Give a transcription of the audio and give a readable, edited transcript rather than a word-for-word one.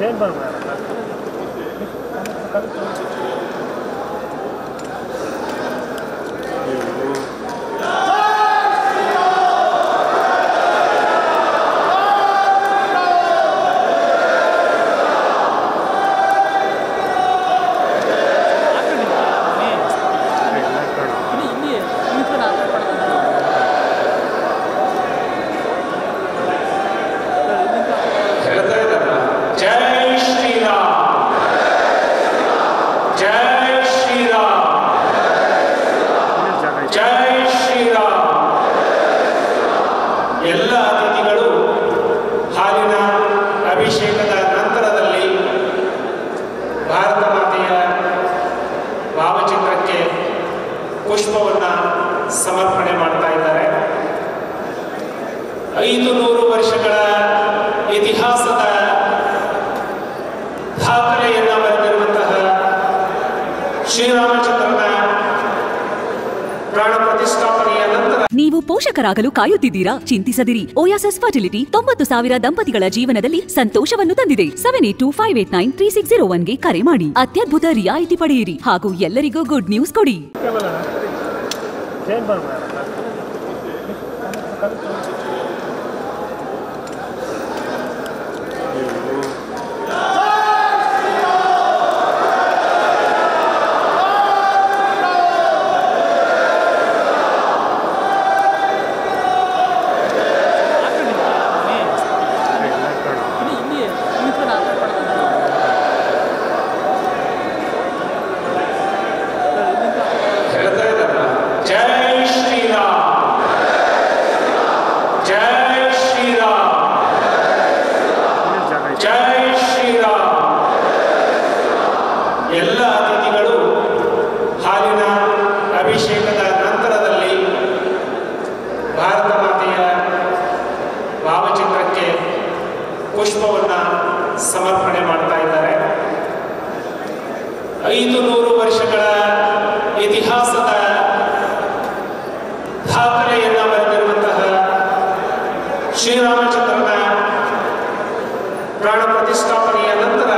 Change बनवाया ಎಲ್ಲ ಅತಿಥಿಗಳು ಹಾಲಿನ ಅಭಿಷೇಕದ ನಂತರದಲ್ಲಿ ಭಾರತ ಮಾತೆಯ ಭಾವಚಿತ್ರಕ್ಕೆ ಪುಷ್ಪವನ್ನು ಸಮರ್ಪಣೆ ಮಾಡ್ತಾ ಇದ್ದಾರೆ. 500 ವರ್ಷಗಳ ಇತಿಹಾಸದ ದಾಖಲೆಯನ್ನು ಬರೆದಿರುವಂತಹ ಶ್ರೀರಾಮಚಂದ್ರನ ಪ್ರಾಣ ಪ್ರತಿಷ್ಠಾಪನೆಯ ನಂತರ ನೀವು ಪೋಷಕರಾಗಲು ಕಾಯುತ್ತಿದ್ದೀರಾ? ಚಿಂತಿಸದಿರಿ. ಓಯಾಸಸ್ ಫರ್ಟಿಲಿಟಿ 90,000 ದಂಪತಿಗಳ ಜೀವನದಲ್ಲಿ ಸಂತೋಷವನ್ನು ತಂದಿದೆ. 7825893601ಗೆ ಕರೆ ಮಾಡಿ. ಅತ್ಯದ್ಭುತ ರಿಯಾಯಿತಿ ಪಡೆಯಿರಿ ಹಾಗೂ ಎಲ್ಲರಿಗೂ ಗುಡ್ ನ್ಯೂಸ್ ಕೊಡಿ. ಎಲ್ಲ ಅತಿಥಿಗಳು ಹಾಲಿನ ಅಭಿಷೇಕದ ನಂತರದಲ್ಲಿ ಭಾರತ ಮಾತೆಯ ಭಾವಚಿತ್ರಕ್ಕೆ ಪುಷ್ಪವನ್ನು ಸಮರ್ಪಣೆ ಮಾಡ್ತಾ ಇದ್ದಾರೆ. 500 ವರ್ಷಗಳ ಇತಿಹಾಸದ ದಾಖಲೆಯನ್ನು ಬರೆದಿರುವಂತಹ ಶ್ರೀರಾಮಚಂದ್ರನ ಪ್ರಾಣ ಪ್ರತಿಷ್ಠಾಪನೆಯ ನಂತರ